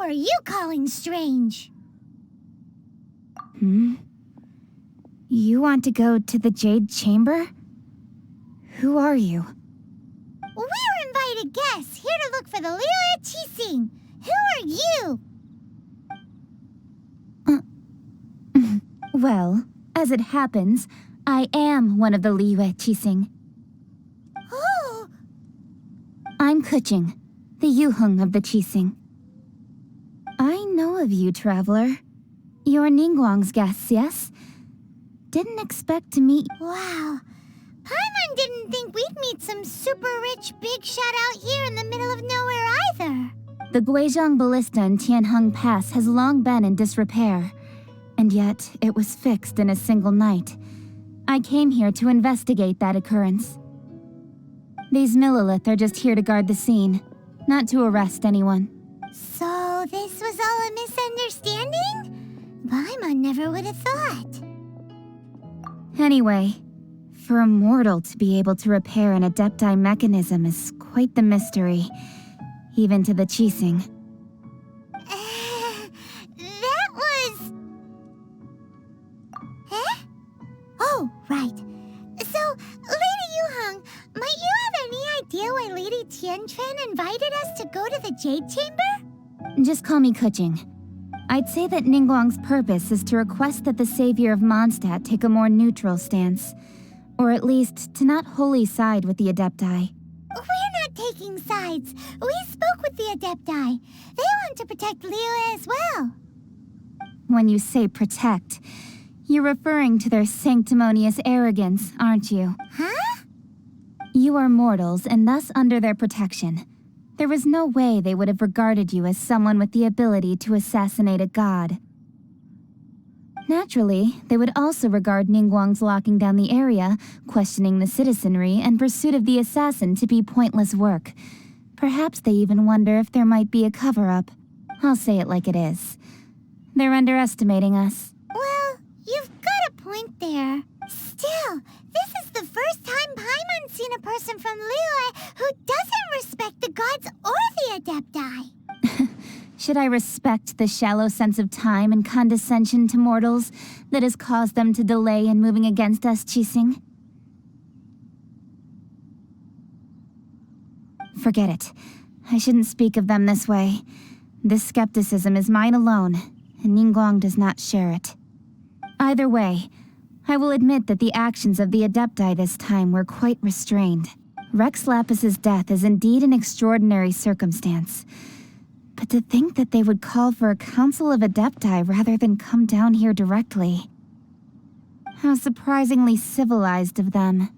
are you calling strange? You want to go to the Jade Chamber? Who are you? We're invited guests here to look for the Liyue Qixing. Who are you? Well, as it happens, I am one of the Liyue Qixing. Oh! I'm Kuching, the Yuheng of the Qixing. I know of you, traveler. You're Ningguang's guests, yes? Didn't expect to meet... Wow. Paimon didn't think we'd meet some super rich big shot out here in the middle of nowhere either. The Guizhong Ballista in Tianheng Pass has long been in disrepair, and yet it was fixed in a single night. I came here to investigate that occurrence. These Millilith are just here to guard the scene, not to arrest anyone. So this was all a misunderstanding? Paimon never would have thought. Anyway, for a mortal to be able to repair an Adepti mechanism is quite the mystery, even to the Qixing. That was... Eh? Oh, right. So, Lady Yuheng, might you have any idea why Lady Tianquan invited us to go to the Jade Chamber? Just call me Kuching. I'd say that Ningguang's purpose is to request that the savior of Mondstadt take a more neutral stance. Or at least, to not wholly side with the Adepti. We're not taking sides. We spoke with the Adepti. They want to protect Liyue as well. When you say protect, you're referring to their sanctimonious arrogance, aren't you? Huh? You are mortals and thus under their protection. There was no way they would have regarded you as someone with the ability to assassinate a god. Naturally, they would also regard Ningguang's locking down the area, questioning the citizenry, and pursuit of the assassin to be pointless work. Perhaps they even wonder if there might be a cover-up. I'll say it like it is. They're underestimating us. Well, you've got a point there. Still, this is the first time Paimon's seen a person from Liyue who doesn't respect the gods or the Adepti. Should I respect the shallow sense of time and condescension to mortals that has caused them to delay in moving against us, Qixing? Forget it. I shouldn't speak of them this way. This skepticism is mine alone, and Ningguang does not share it. Either way, I will admit that the actions of the Adepti this time were quite restrained. Rex Lapis's death is indeed an extraordinary circumstance. But to think that they would call for a council of Adepti rather than come down here directly. How surprisingly civilized of them.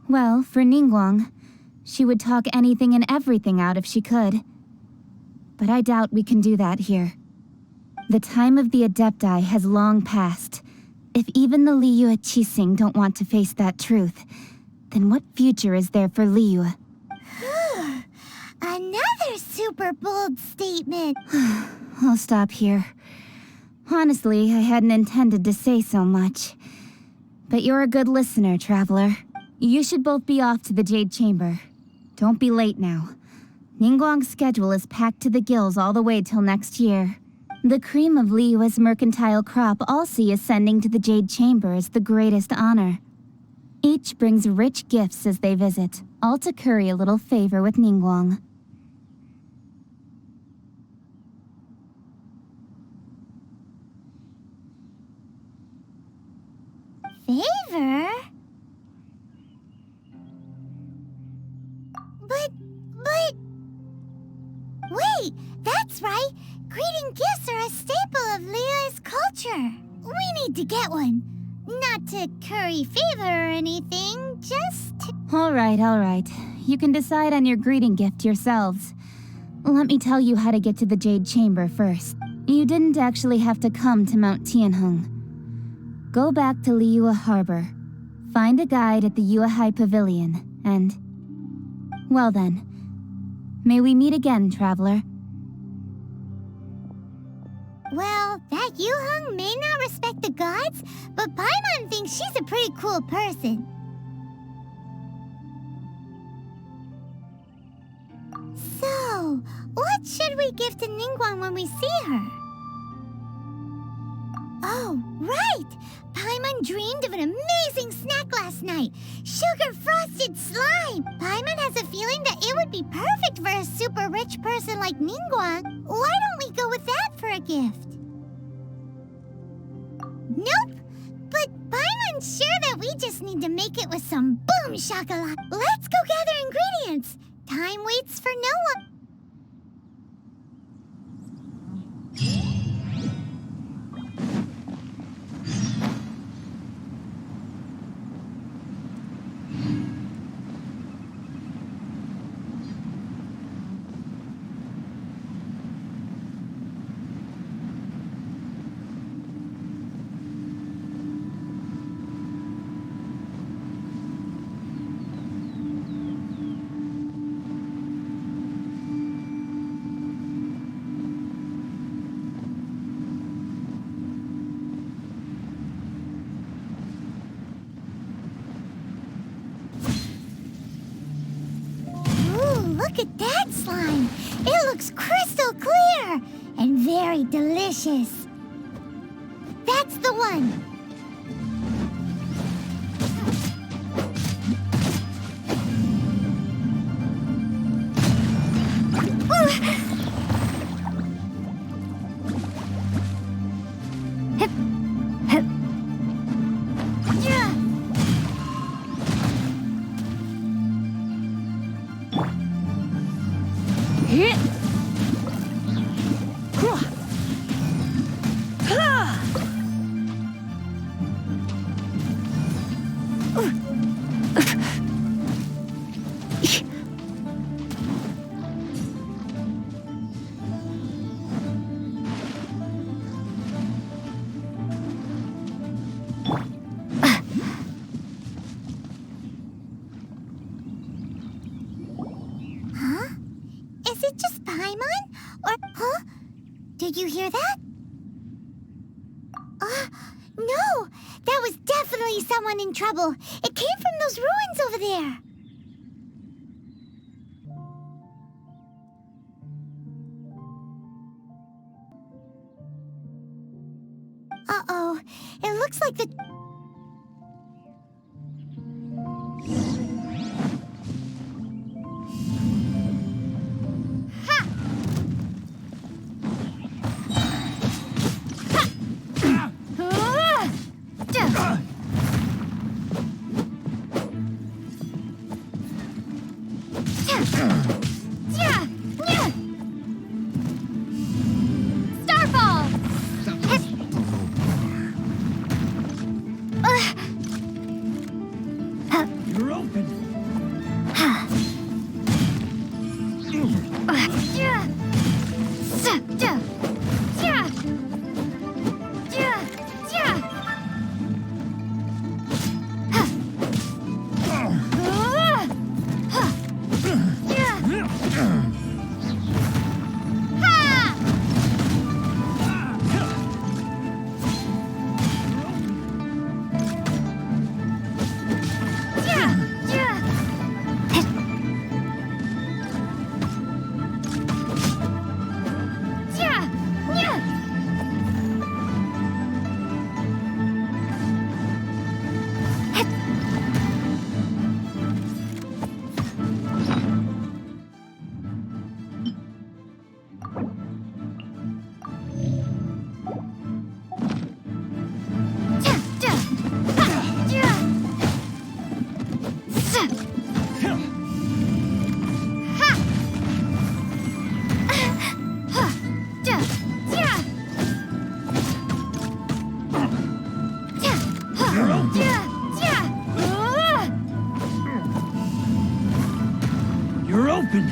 Well, for Ningguang, she would talk anything and everything out if she could. But I doubt we can do that here. The time of the Adepti has long passed. If even the Liyue Qixing don't want to face that truth, then what future is there for Liyue? Another super bold statement. I'll stop here. Honestly, I hadn't intended to say so much. But you're a good listener, traveler. You should both be off to the Jade Chamber. Don't be late now. Ningguang's schedule is packed to the gills all the way till next year. The cream of Liyue's mercantile crop all see ascending to the Jade Chamber as the greatest honor. Each brings rich gifts as they visit, all to curry a little favor with Ningguang. Favor? But... Wait, that's right! Greeting gifts are a staple of Liyue's culture. We need to get one. Not to curry favor or anything, just to... All right. You can decide on your greeting gift yourselves. Let me tell you how to get to the Jade Chamber first. You didn't actually have to come to Mount Tianheng. Go back to Liyue Harbor. Find a guide at the Yuehai Pavilion, and... Well then. May we meet again, traveler. Well, that Yuheng may not respect the gods, but Paimon thinks she's a pretty cool person. we give to Ningguang when we see her? Oh, right! Paimon dreamed of an amazing snack last night. Sugar-frosted slime! Paimon has a feeling that it would be perfect for a super rich person like Ningguang. Why don't we go with that for a gift? Nope! But Paimon's sure that we just need to make it with some boom chocolate. Let's go gather ingredients. Time waits for no one. Look at that slime! It looks crystal clear and very delicious. That's the one. Is it just Paimon? Or, huh? Did you hear that? No! That was definitely someone in trouble. It came from those ruins over there. Uh-oh. It looks like the... You're open!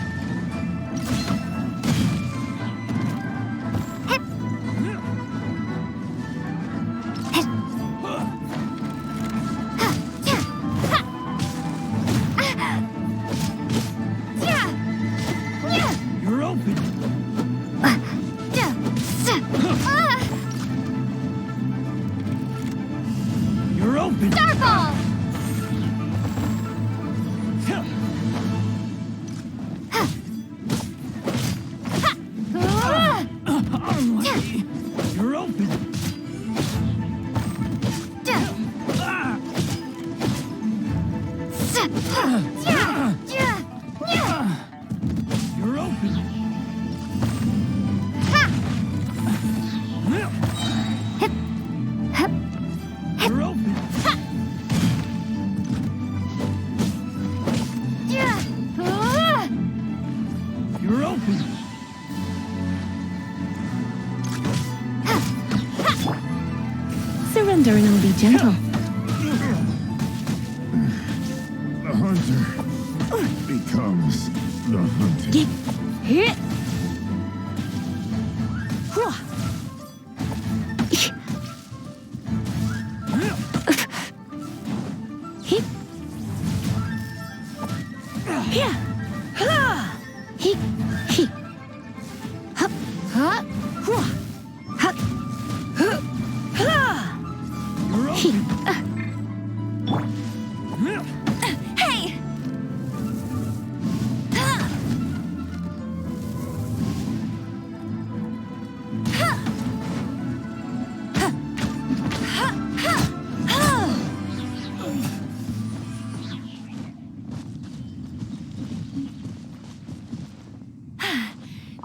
You're open! You're open! Starfall! You're open. You're open. You're open. Surrender and I'll be gentle. The hunter becomes the hunted. You're open. Hey!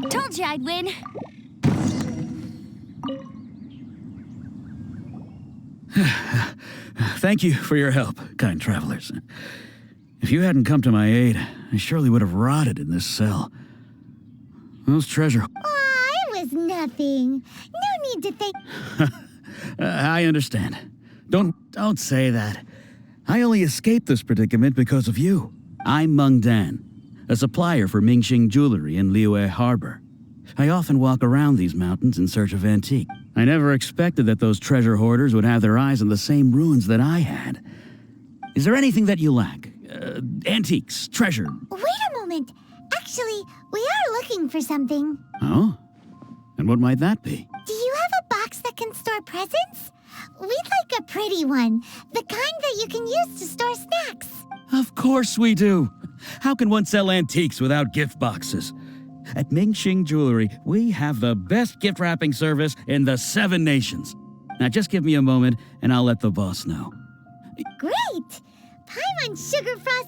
Told you I'd win. Thank you for your help, kind travelers. If you hadn't come to my aid, I surely would have rotted in this cell. Those treasure... Aw, it was nothing. No need to thank... I understand. Don't say that. I only escaped this predicament because of you. I'm Meng Dan, a supplier for Mingxing jewelry in Liyue Harbor. I often walk around these mountains in search of antique. I never expected that those treasure hoarders would have their eyes on the same ruins that I had. Is there anything that you lack? Antiques, treasure? Wait a moment. Actually, we are looking for something. Oh? And what might that be? Do you have a box that can store presents? We'd like a pretty one. The kind that you can use to store snacks. Of course we do. How can one sell antiques without gift boxes? At Mingxing Jewelry, we have the best gift wrapping service in the 7 nations. Now just give me a moment and I'll let the boss know. Great! Paimon Sugar Frost...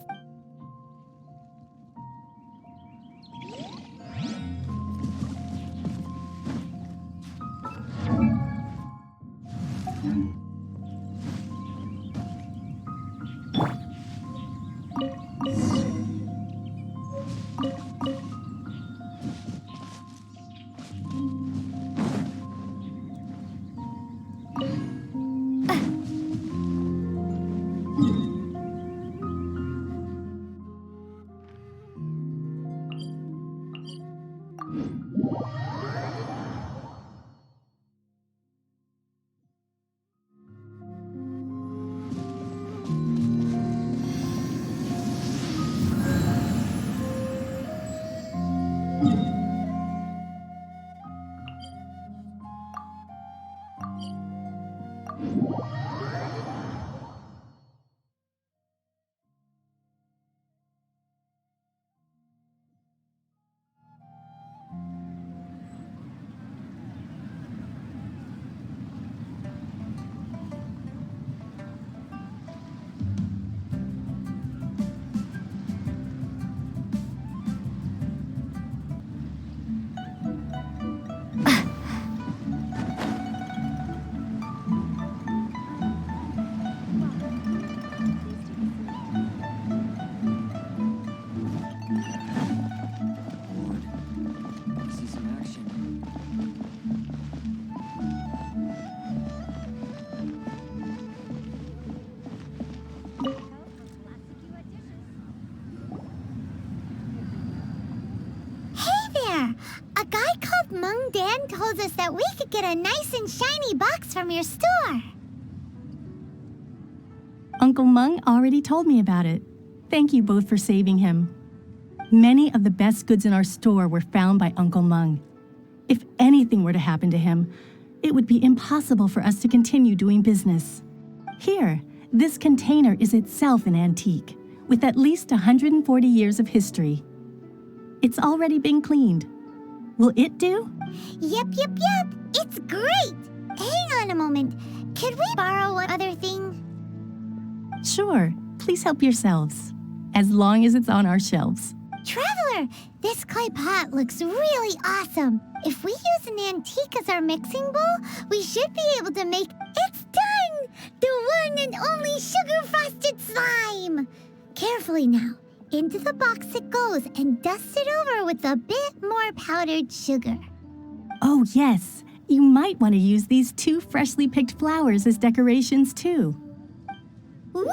A guy called Meng Dan told us that we could get a nice and shiny box from your store. Uncle Meng already told me about it. Thank you both for saving him. Many of the best goods in our store were found by Uncle Meng. If anything were to happen to him, it would be impossible for us to continue doing business. Here, this container is itself an antique, with at least 140 years of history. It's already been cleaned. Will it do? Yep. It's great. Hang on a moment. Could we borrow one other thing? Sure. Please help yourselves. as long as it's on our shelves. Traveler, this clay pot looks really awesome. If we use an antique as our mixing bowl, we should be able to make... It's done! The one and only sugar-frosted slime! Carefully now. Into the box it goes and dust it over with a bit more powdered sugar. Oh, yes. You might want to use these 2 freshly picked flowers as decorations, too. Ooh.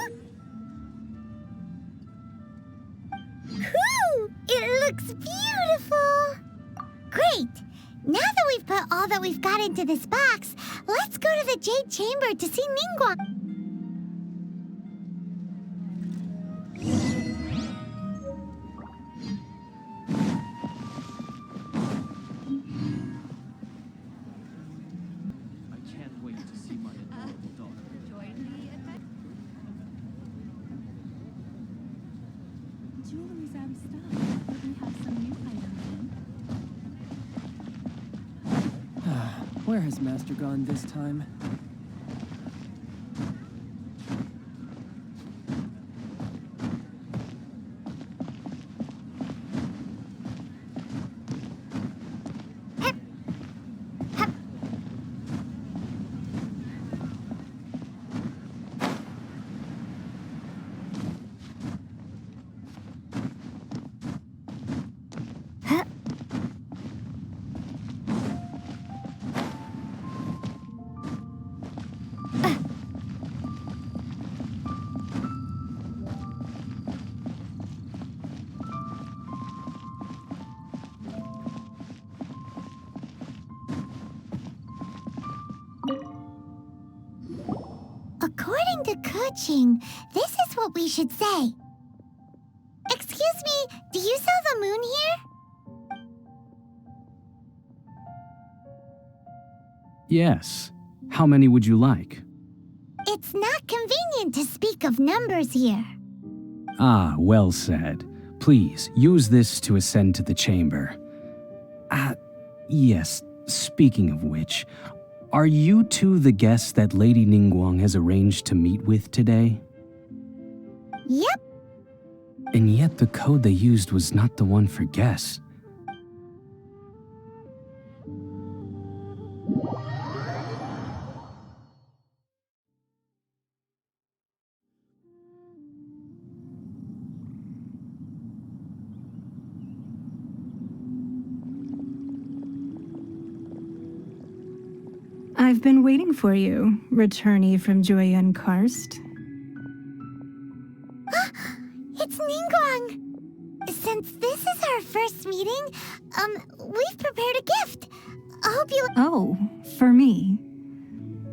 Whew! It looks beautiful! Great! Now that we've put all that we've got into this box, let's go to the Jade Chamber to see Ningguang. Where has Master gone this time? According to Kuching, this is what we should say. Excuse me, do you sell the moon here? Yes. How many would you like? It's not convenient to speak of numbers here. Ah, well said. Please, use this to ascend to the chamber. Yes, speaking of which, are you two the guests that Lady Ningguang has arranged to meet with today? Yep. And yet the code they used was not the one for guests. I've been waiting for you, returnee from Joyun Karst. It's Ningguang. Since this is our first meeting, we've prepared a gift. I hope you... Oh, for me.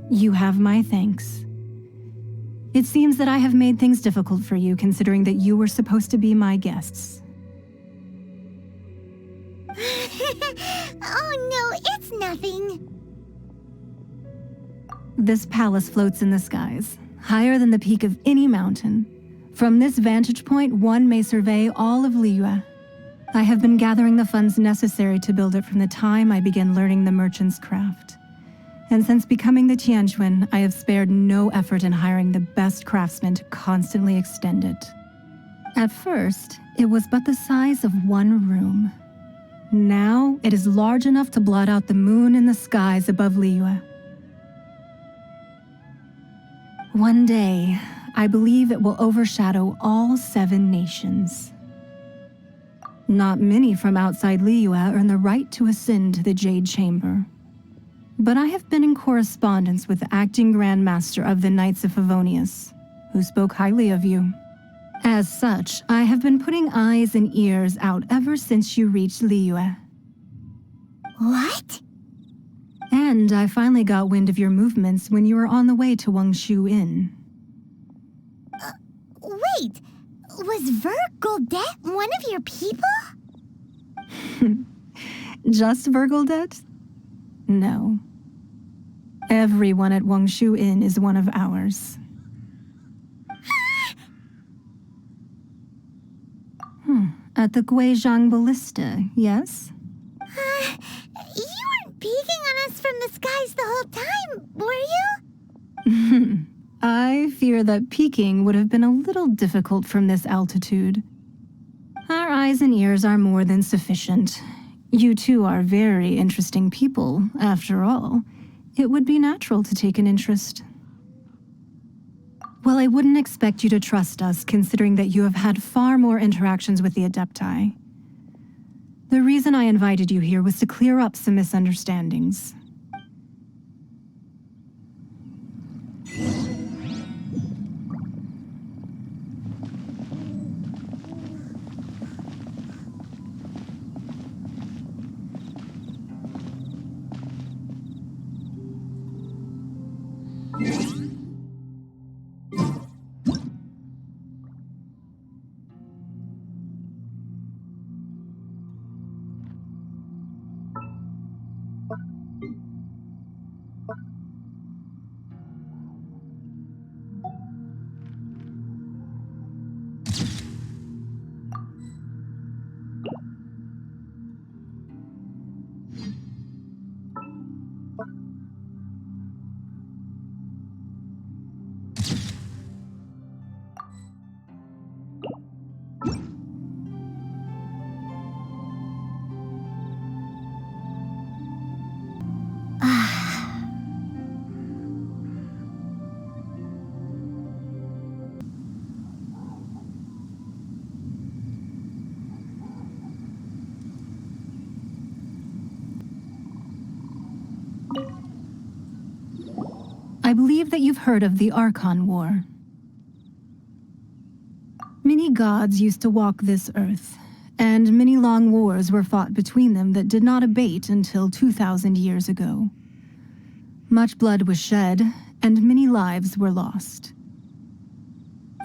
You have my thanks. It seems that I have made things difficult for you, considering that you were supposed to be my guests. Oh no, it's nothing. This palace floats in the skies, higher than the peak of any mountain. From this vantage point, one may survey all of Liyue. I have been gathering the funds necessary to build it from the time I began learning the merchant's craft. And since becoming the Tianjuan, I have spared no effort in hiring the best craftsmen to constantly extend it. At first, it was but the size of one room. Now, it is large enough to blot out the moon in the skies above Liyue. One day, I believe it will overshadow all 7 nations. Not many from outside Liyue earn the right to ascend to the Jade Chamber. But I have been in correspondence with the acting Grand Master of the Knights of Favonius, who spoke highly of you. As such, I have been putting eyes and ears out ever since you reached Liyue. What? And I finally got wind of your movements when you were on the way to Wangshu Inn. Wait, was Vergoldet one of your people? Just Vergoldet? No. Everyone at Wangshu Inn is one of ours. At the Guizhang Ballista, yes? You weren't peeking on us from the skies the whole time, were you? I fear that peeking would have been a little difficult from this altitude. Our eyes and ears are more than sufficient. You two are very interesting people, after all. It would be natural to take an interest. Well, I wouldn't expect you to trust us, considering that you have had far more interactions with the Adepti. The reason I invited you here was to clear up some misunderstandings. I believe that you've heard of the Archon War. Many gods used to walk this earth, and many long wars were fought between them that did not abate until 2,000 years ago. Much blood was shed, and many lives were lost.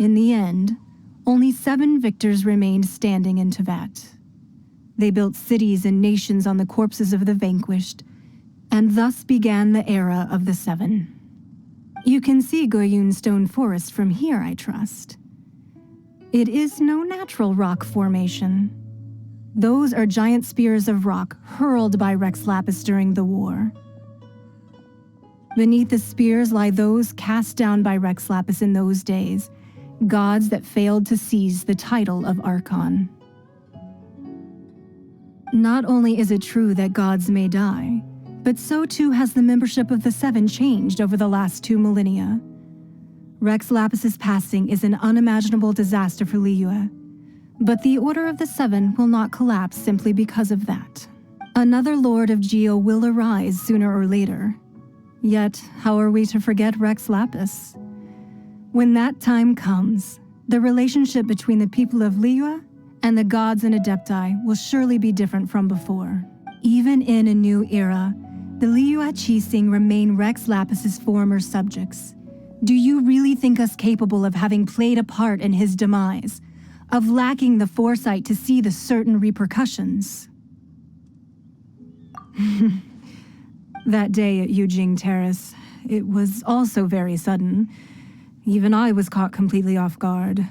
In the end, only 7 victors remained standing in Tevat. They built cities and nations on the corpses of the vanquished, and thus began the era of the 7. You can see Goyun Stone Forest from here, I trust. It is no natural rock formation. Those are giant spears of rock hurled by Rex Lapis during the war. Beneath the spears lie those cast down by Rex Lapis in those days, gods that failed to seize the title of Archon. Not only is it true that gods may die, but so too has the membership of the 7 changed over the last 2 millennia. Rex Lapis's passing is an unimaginable disaster for Liyue, but the Order of the 7 will not collapse simply because of that. Another Lord of Geo will arise sooner or later. Yet, how are we to forget Rex Lapis? When that time comes, the relationship between the people of Liyue and the gods and Adepti will surely be different from before. Even in a new era, the Liyue Qixing remain Rex Lapis's former subjects. Do you really think us capable of having played a part in his demise, of lacking the foresight to see the certain repercussions? That day at Yujing Terrace, it was also very sudden. Even I was caught completely off guard.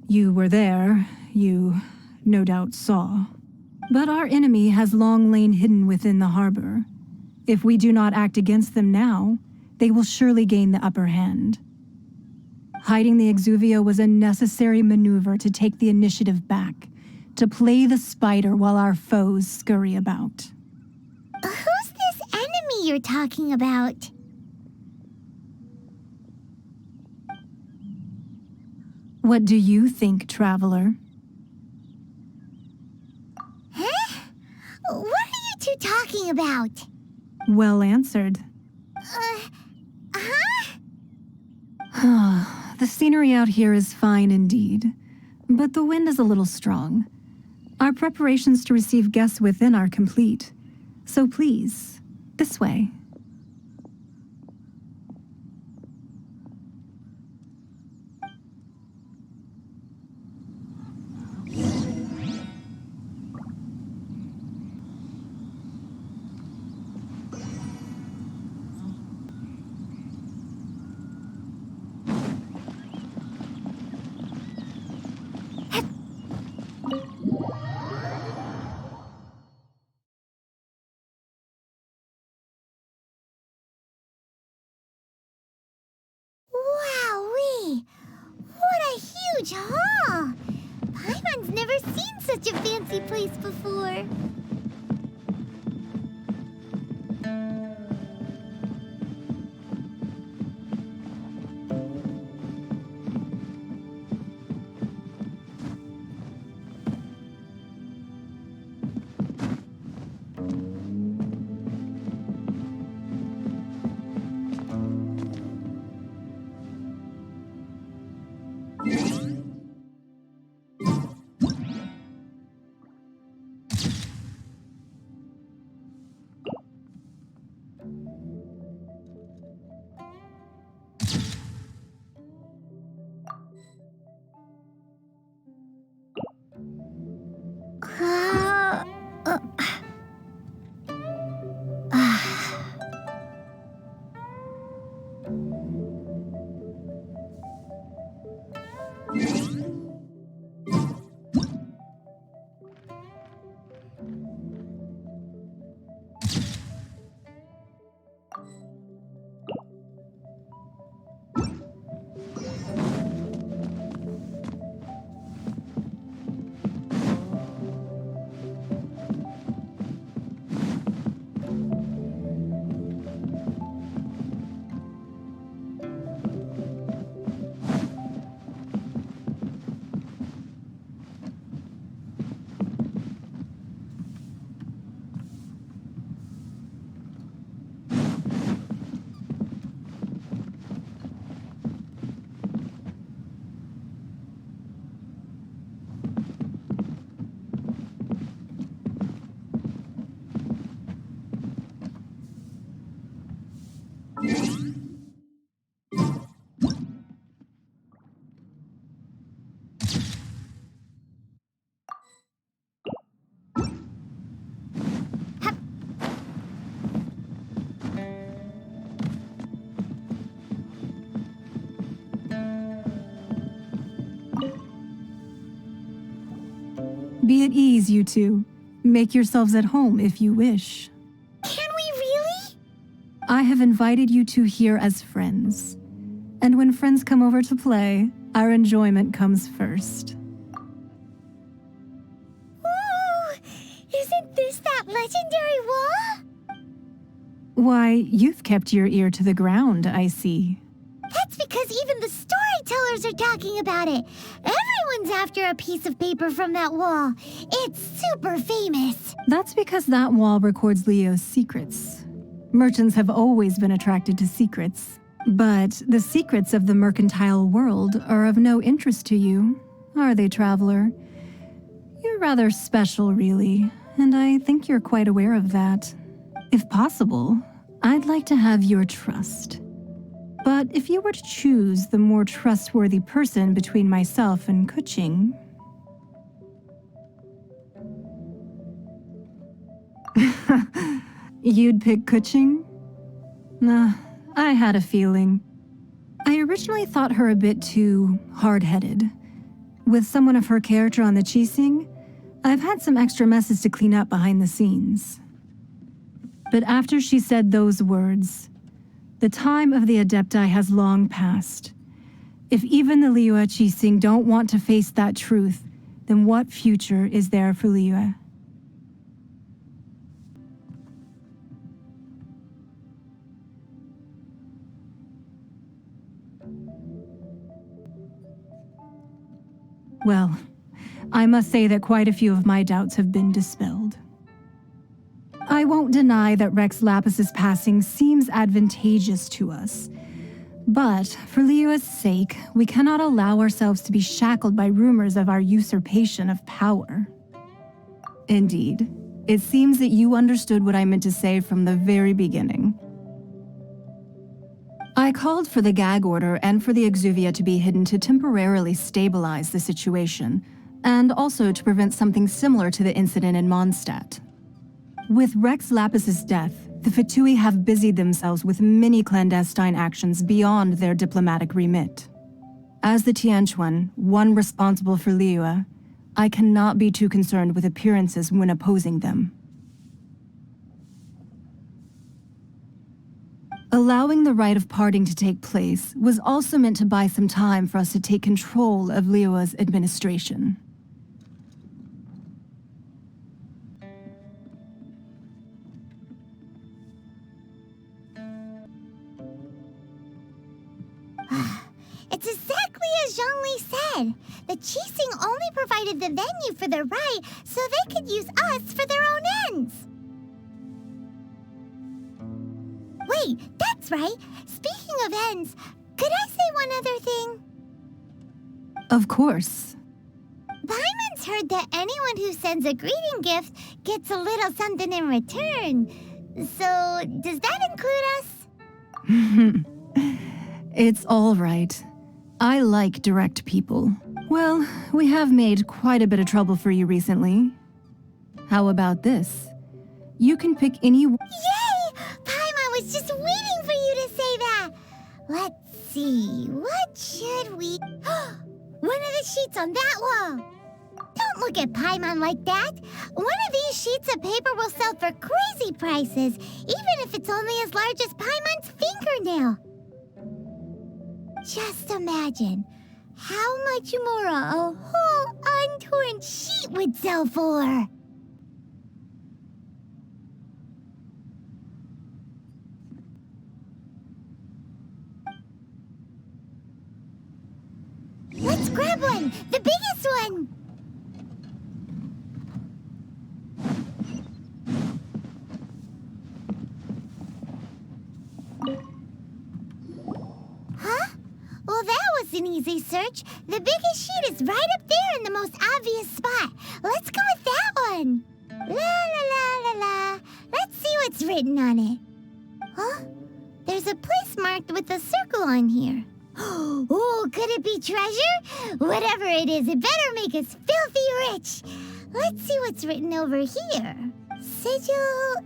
You were there, you no doubt saw. But our enemy has long lain hidden within the harbor. If we do not act against them now, they will surely gain the upper hand. Hiding the Exuvia was a necessary maneuver to take the initiative back, to play the spider while our foes scurry about. Who's this enemy you're talking about? What do you think, traveler? Huh? What are you two talking about? Well answered. The scenery out here is fine indeed, but the wind is a little strong. Our preparations to receive guests within are complete, so please, this way. huge hall! Paimon's never seen such a fancy place before. Be at ease, you two. Make yourselves at home if you wish. Can we really? I have invited you two here as friends. And when friends come over to play, our enjoyment comes first. Ooh! Isn't this that legendary wall? Why, you've kept your ear to the ground, I see. That's because even the storytellers are talking about it. Everyone's after a piece of paper from that wall. It's super famous. That's because that wall records Leo's secrets. Merchants have always been attracted to secrets. But the secrets of the mercantile world are of no interest to you, are they, traveler? You're rather special, really, and I think you're quite aware of that. If possible, I'd like to have your trust. But if you were to choose the more trustworthy person between myself and Kuching... You'd pick Kuching? Nah, I had a feeling. I originally thought her a bit too hard-headed. With someone of her character on the Qixing, I've had some extra messes to clean up behind the scenes. But after she said those words, the time of the Adepti has long passed. If even the Liyue Qixing don't want to face that truth, then what future is there for Liyue? Well, I must say that quite a few of my doubts have been dispelled. I won't deny that Rex Lapis's passing seems advantageous to us. But for Liyue's sake, we cannot allow ourselves to be shackled by rumors of our usurpation of power. Indeed, it seems that you understood what I meant to say from the very beginning. I called for the gag order and for the exuvia to be hidden to temporarily stabilize the situation, and also to prevent something similar to the incident in Mondstadt. With Rex Lapis's death, the Fatui have busied themselves with many clandestine actions beyond their diplomatic remit. As the Tianquan, one responsible for Liyue, I cannot be too concerned with appearances when opposing them. Allowing the rite of parting to take place was also meant to buy some time for us to take control of Liyue's administration. It's exactly as Zhongli said. The Qixing only provided the venue for the rite so they could use us for their own ends. Wait, that's right. Speaking of ends, could I say one other thing? Of course. Paimon's heard that anyone who sends a greeting gift gets a little something in return. So, does that include us? It's all right. I like direct people. Well, we have made quite a bit of trouble for you recently. How about this? You can pick any... Yay! Paimon was just waiting for you to say that. Let's see, what should we... One of the sheets on that wall. Don't look at Paimon like that. One of these sheets of paper will sell for crazy prices, even if it's only as large as Paimon's fingernail. Just imagine how much more a whole untorn sheet would sell for. Let's grab one, the biggest one. Huh? Well, that was an easy search. The biggest sheet is right up there in the most obvious spot. Let's go with that one. La la la la la. Let's see what's written on it. Huh? There's a place marked with a circle on here. Oh, could it be treasure? Whatever it is, it better make us filthy rich. Let's see what's written over here. Sigil